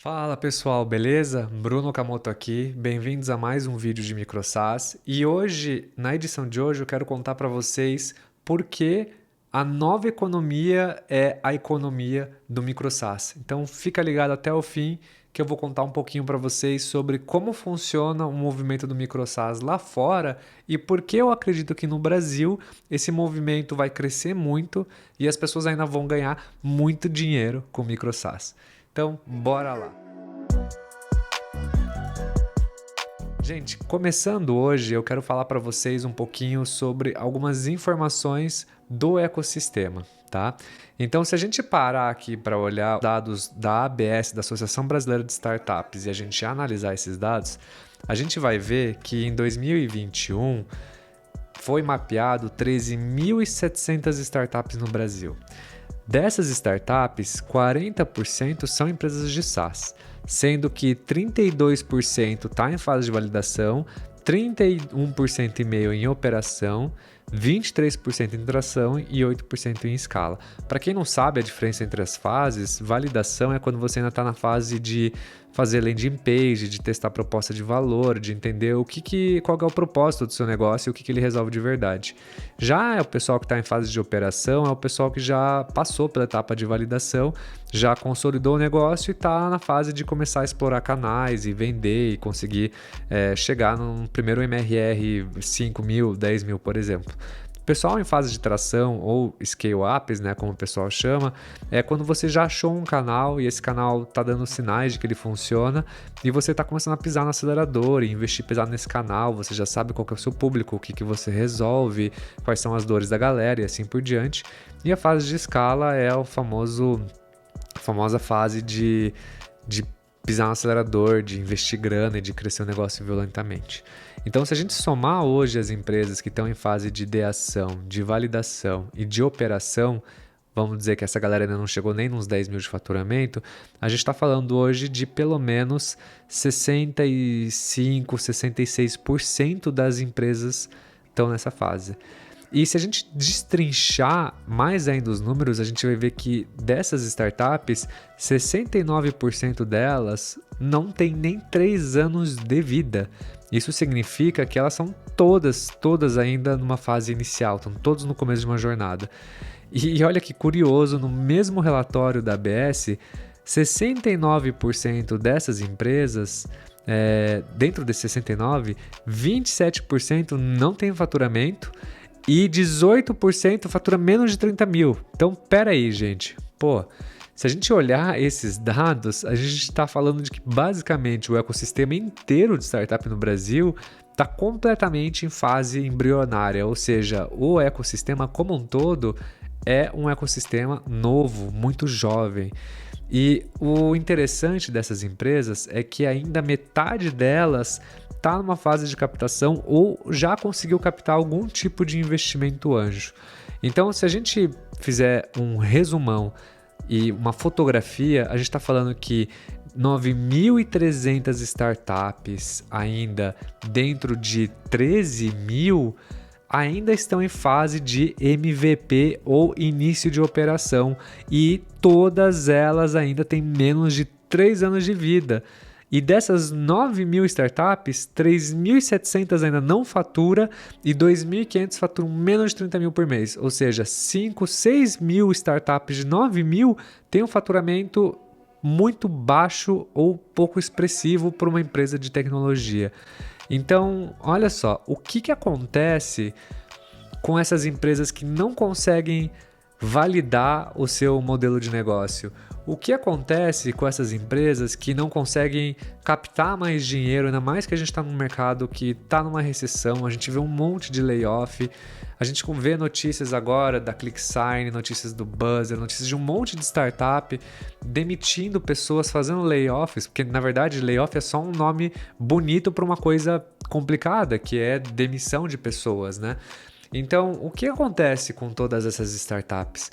Fala pessoal, beleza? Bruno Okamoto aqui, bem-vindos a mais um vídeo de MicroSaaS e hoje, na edição de hoje, eu quero contar para vocês por que a nova economia é a economia do MicroSaaS. Então fica ligado até o fim que eu vou contar um pouquinho para vocês sobre como funciona o movimento do MicroSaaS lá fora e por que eu acredito que no Brasil esse movimento vai crescer muito e as pessoas ainda vão ganhar muito dinheiro com o MicroSaaS. Então, bora lá. Gente, começando hoje, eu quero falar para vocês um pouquinho sobre algumas informações do ecossistema, tá? Então, se a gente parar aqui para olhar dados da ABS, da Associação Brasileira de Startups, e a gente analisar esses dados, a gente vai ver que em 2021 foi mapeado 13.700 startups no Brasil. Dessas startups, 40% são empresas de SaaS, sendo que 32% está em fase de validação, 31,5% em operação, 23% em tração e 8% em escala. Para quem não sabe a diferença entre as fases, validação é quando você ainda está na fase de fazer landing page, de testar proposta de valor, de entender qual é o propósito do seu negócio e o que ele resolve de verdade. Já é o pessoal que está em fase de operação, é o pessoal que já passou pela etapa de validação, já consolidou o negócio e está na fase de começar a explorar canais e vender e conseguir chegar num primeiro MRR 5 mil, 10 mil, por exemplo. O pessoal em fase de tração ou scale-ups, né, como o pessoal chama, é quando você já achou um canal e esse canal está dando sinais de que ele funciona e você está começando a pisar no acelerador e investir pesado nesse canal, você já sabe qual que é o seu público, o que você resolve, quais são as dores da galera e assim por diante. E a fase de escala é a famosa fase de pisar no acelerador, de investir grana e de crescer o negócio violentamente. Então, se a gente somar hoje as empresas que estão em fase de ideação, de validação e de operação, vamos dizer que essa galera ainda não chegou nem nos 10 mil de faturamento, a gente está falando hoje de pelo menos 65%, 66% das empresas estão nessa fase. E se a gente destrinchar mais ainda os números, a gente vai ver que dessas startups, 69% delas não tem nem 3 anos de vida. Isso significa que elas são todas ainda numa fase inicial, estão todos no começo de uma jornada. E olha que curioso, no mesmo relatório da ABS, 69% dessas empresas, dentro desses 69%, 27% não tem faturamento, e 18% fatura menos de 30 mil. Então, pera aí, gente. Se a gente olhar esses dados, a gente está falando de que basicamente o ecossistema inteiro de startup no Brasil está completamente em fase embrionária, ou seja, o ecossistema como um todo é um ecossistema novo, muito jovem. E o interessante dessas empresas é que ainda metade delas está numa fase de captação ou já conseguiu captar algum tipo de investimento anjo. Então, se a gente fizer um resumão e uma fotografia, a gente está falando que 9.300 startups ainda dentro de 13 mil ainda estão em fase de MVP ou início de operação e todas elas ainda têm menos de 3 anos de vida. E dessas 9 mil startups, 3.700 ainda não fatura e 2.500 faturam menos de 30 mil por mês. Ou seja, 5, 6 mil startups de 9 mil têm um faturamento muito baixo ou pouco expressivo para uma empresa de tecnologia. Então, olha só, o que acontece com essas empresas que não conseguem validar o seu modelo de negócio? O que acontece com essas empresas que não conseguem captar mais dinheiro, ainda mais que a gente está num mercado que está numa recessão, a gente vê um monte de layoff, a gente vê notícias agora da ClickSign, notícias do Buzzer, notícias de um monte de startup demitindo pessoas, fazendo layoffs, porque na verdade layoff é só um nome bonito para uma coisa complicada, que é demissão de pessoas, né? Então, o que acontece com todas essas startups?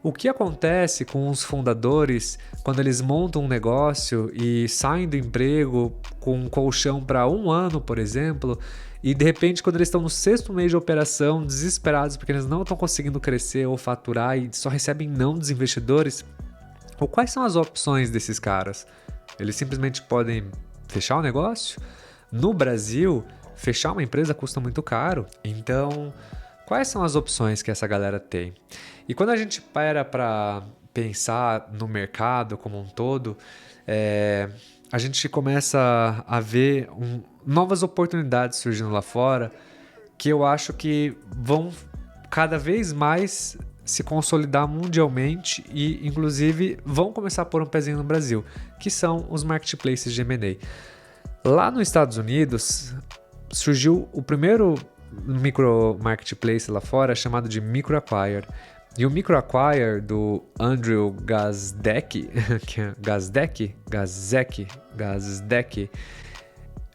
O que acontece com os fundadores quando eles montam um negócio e saem do emprego com um colchão para 1 ano, por exemplo, e de repente quando eles estão no 6º mês de operação, desesperados porque eles não estão conseguindo crescer ou faturar e só recebem não dos investidores? Ou quais são as opções desses caras? Eles simplesmente podem fechar o negócio. No Brasil, fechar uma empresa custa muito caro. Então, quais são as opções que essa galera tem? E quando a gente para pensar no mercado como um todo, a gente começa a ver novas oportunidades surgindo lá fora que eu acho que vão cada vez mais se consolidar mundialmente e, inclusive, vão começar a pôr um pezinho no Brasil, que são os marketplaces de M&A. Lá nos Estados Unidos, surgiu o primeiro micro marketplace lá fora, chamado de MicroAcquire. E o MicroAcquire do Andrew Gazdeck,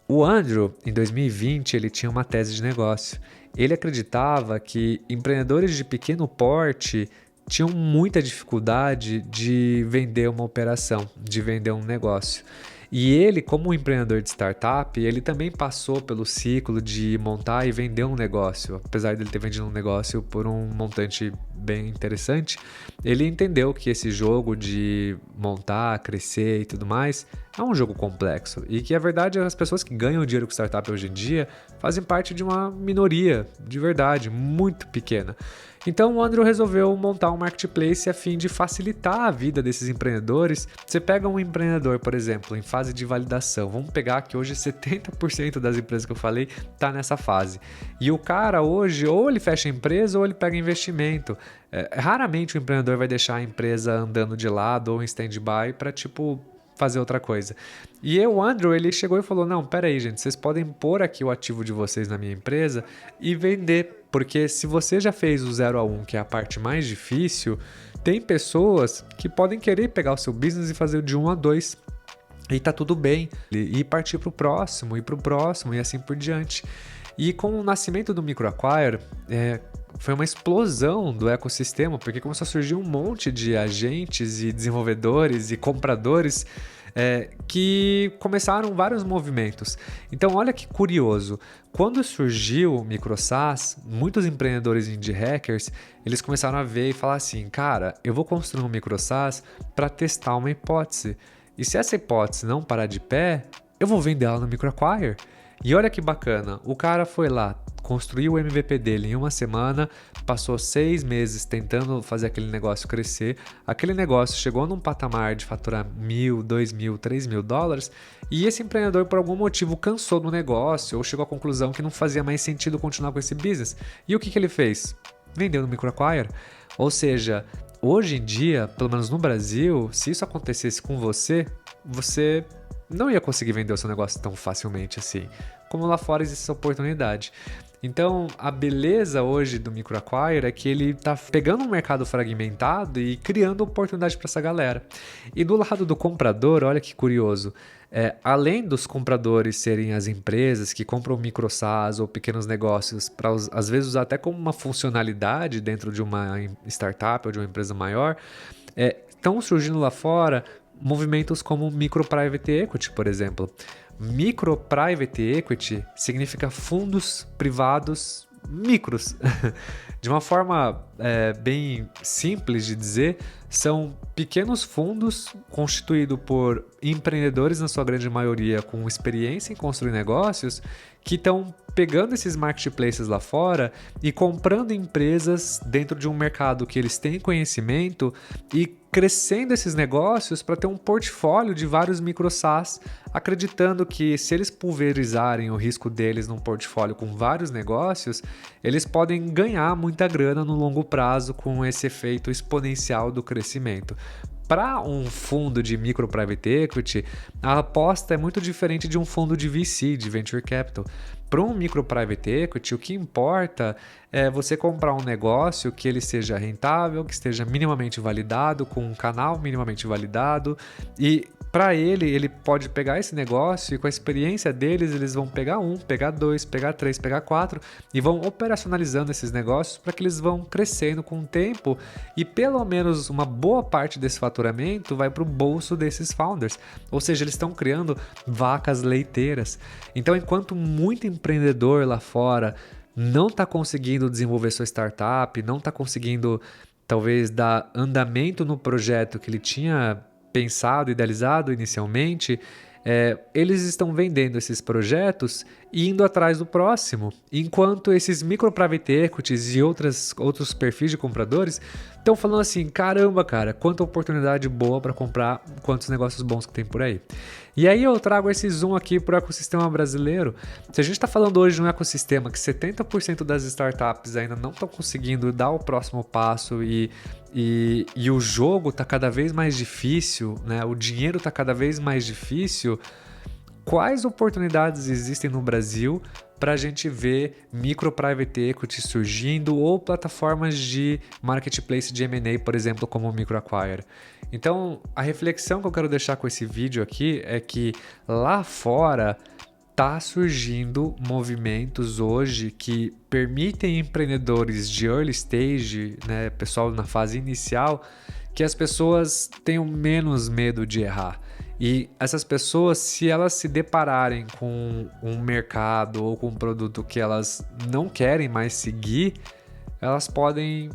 o Andrew, em 2020, ele tinha uma tese de negócio. Ele acreditava que empreendedores de pequeno porte tinham muita dificuldade de vender uma operação, de vender um negócio. E ele, como um empreendedor de startup, ele também passou pelo ciclo de montar e vender um negócio. Apesar de ele ter vendido um negócio por um montante bem interessante, ele entendeu que esse jogo de montar, crescer e tudo mais é um jogo complexo. E que, a verdade, as pessoas que ganham dinheiro com startup hoje em dia fazem parte de uma minoria, de verdade, muito pequena. Então o Andrew resolveu montar um marketplace a fim de facilitar a vida desses empreendedores. Você pega um empreendedor, por exemplo, em fase de validação. Vamos pegar que hoje 70% das empresas que eu falei está nessa fase. E o cara hoje, ou ele fecha a empresa ou ele pega investimento. Raramente o empreendedor vai deixar a empresa andando de lado ou em stand-by para, fazer outra coisa. E o Andrew, ele chegou e falou, não, peraí, gente, vocês podem pôr aqui o ativo de vocês na minha empresa e vender, porque se você já fez o 0 a 1, que é a parte mais difícil, tem pessoas que podem querer pegar o seu business e fazer o de 1 a 2 e tá tudo bem, e partir para o próximo, e assim por diante. E com o nascimento do MicroAcquire, foi uma explosão do ecossistema, porque começou a surgir um monte de agentes e desenvolvedores e compradores que começaram vários movimentos. Então, olha que curioso. Quando surgiu o MicroSaaS, muitos empreendedores indie hackers, eles começaram a ver e falar assim, cara, eu vou construir um MicroSaaS para testar uma hipótese. E se essa hipótese não parar de pé, eu vou vender ela no MicroAcquire. E olha que bacana, o cara foi lá, construiu o MVP dele em uma semana, passou 6 meses tentando fazer aquele negócio crescer, aquele negócio chegou num patamar de faturar $1.000, $2.000, $3.000 e esse empreendedor por algum motivo cansou do negócio ou chegou à conclusão que não fazia mais sentido continuar com esse business. E o que ele fez? Vendeu no MicroAcquire. Ou seja, hoje em dia, pelo menos no Brasil, se isso acontecesse com você não ia conseguir vender o seu negócio tão facilmente assim. Como lá fora existe essa oportunidade. Então, a beleza hoje do MicroAcquire é que ele está pegando um mercado fragmentado e criando oportunidade para essa galera. E do lado do comprador, olha que curioso, além dos compradores serem as empresas que compram micro-SaaS ou pequenos negócios para, às vezes, usar até como uma funcionalidade dentro de uma startup ou de uma empresa maior, estão surgindo lá fora movimentos como Micro Private Equity, por exemplo. Micro Private Equity significa fundos privados micros. De uma forma bem simples de dizer, são pequenos fundos constituídos por empreendedores, na sua grande maioria, com experiência em construir negócios, que estão pegando esses marketplaces lá fora e comprando empresas dentro de um mercado que eles têm conhecimento e crescendo esses negócios para ter um portfólio de vários micro-SaaS, acreditando que se eles pulverizarem o risco deles num portfólio com vários negócios, eles podem ganhar muita grana no longo prazo com esse efeito exponencial do crescimento. Para um fundo de micro private equity, a aposta é muito diferente de um fundo de VC, de venture capital. Para um micro private equity, o que importa é você comprar um negócio que ele seja rentável, que esteja minimamente validado, com um canal minimamente validado, e para ele pode pegar esse negócio e com a experiência deles, eles vão pegar 1, pegar 2, pegar 3, pegar 4 e vão operacionalizando esses negócios para que eles vão crescendo com o tempo e pelo menos uma boa parte desse faturamento vai para o bolso desses founders. Ou seja, eles estão criando vacas leiteiras. Então, enquanto muito empreendedor lá fora não está conseguindo desenvolver sua startup, não está conseguindo talvez dar andamento no projeto que ele tinha pensado, idealizado inicialmente, eles estão vendendo esses projetos e indo atrás do próximo, enquanto esses micro private equities e outros perfis de compradores estão falando assim, caramba, cara, quanta oportunidade boa para comprar, quantos negócios bons que tem por aí. E aí eu trago esse zoom aqui para o ecossistema brasileiro. Se a gente está falando hoje de um ecossistema que 70% das startups ainda não estão conseguindo dar o próximo passo e o jogo está cada vez mais difícil, né? O dinheiro está cada vez mais difícil, quais oportunidades existem no Brasil para a gente ver micro private equity surgindo ou plataformas de marketplace de M&A, por exemplo, como o MicroAcquire? Então, a reflexão que eu quero deixar com esse vídeo aqui é que lá fora tá surgindo movimentos hoje que permitem empreendedores de early stage, né, pessoal na fase inicial, que as pessoas tenham menos medo de errar. E essas pessoas, se elas se depararem com um mercado ou com um produto que elas não querem mais seguir, elas podem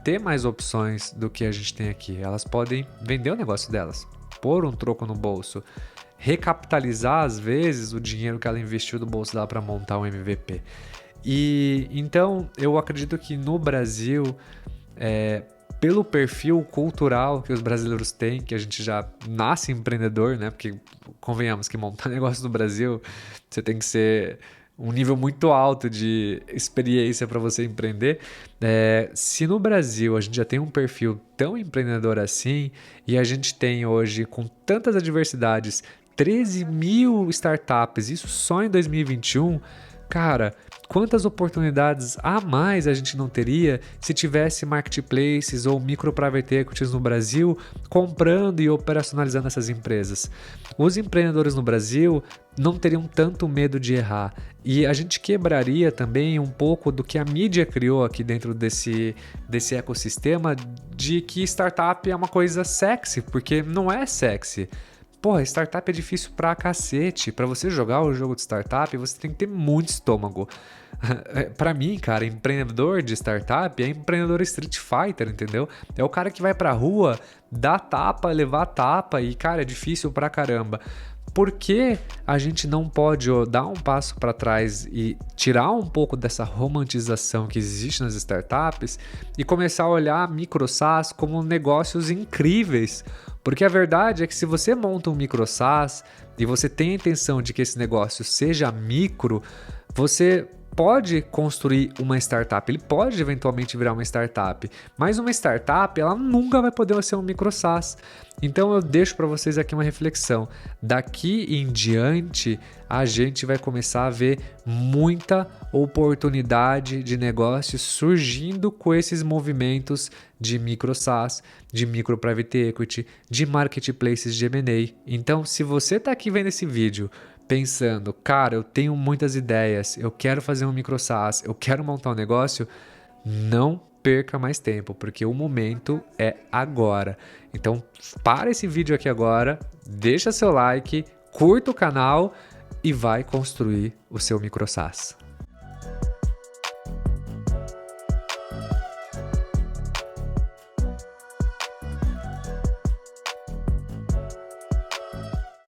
ter mais opções do que a gente tem aqui. Elas podem vender o negócio delas, pôr um troco no bolso, recapitalizar às vezes o dinheiro que ela investiu do bolso dela para montar um MVP. E então eu acredito que no Brasil, pelo perfil cultural que os brasileiros têm, que a gente já nasce empreendedor, né? Porque convenhamos que montar negócio no Brasil, você tem que ser um nível muito alto de experiência para você empreender. Se no Brasil a gente já tem um perfil tão empreendedor assim, e a gente tem hoje, com tantas adversidades, 13 mil startups, isso só em 2021, cara, quantas oportunidades a mais a gente não teria se tivesse marketplaces ou micro private equities no Brasil comprando e operacionalizando essas empresas? Os empreendedores no Brasil não teriam tanto medo de errar e a gente quebraria também um pouco do que a mídia criou aqui dentro desse ecossistema de que startup é uma coisa sexy, porque não é sexy. Porra, startup é difícil pra cacete. Pra você jogar o jogo de startup, você tem que ter muito estômago. Pra mim, cara, empreendedor de startup é empreendedor Street Fighter, entendeu? É o cara que vai pra rua, dá tapa, levar tapa e, cara, é difícil pra caramba. Por que a gente não pode dar um passo para trás e tirar um pouco dessa romantização que existe nas startups e começar a olhar micro SaaS como negócios incríveis? Porque a verdade é que se você monta um micro SaaS e você tem a intenção de que esse negócio seja micro, você pode construir uma startup, ele pode eventualmente virar uma startup, mas uma startup ela nunca vai poder ser um micro SaaS. Então eu deixo para vocês aqui uma reflexão. Daqui em diante a gente vai começar a ver muita oportunidade de negócio surgindo com esses movimentos de micro SaaS, de micro private equity, de marketplaces de M&A. Então se você está aqui vendo esse vídeo pensando, cara, eu tenho muitas ideias, eu quero fazer um micro SaaS, eu quero montar um negócio, não perca mais tempo, porque o momento é agora. Então, para esse vídeo aqui agora, deixa seu like, curta o canal e vai construir o seu micro SaaS.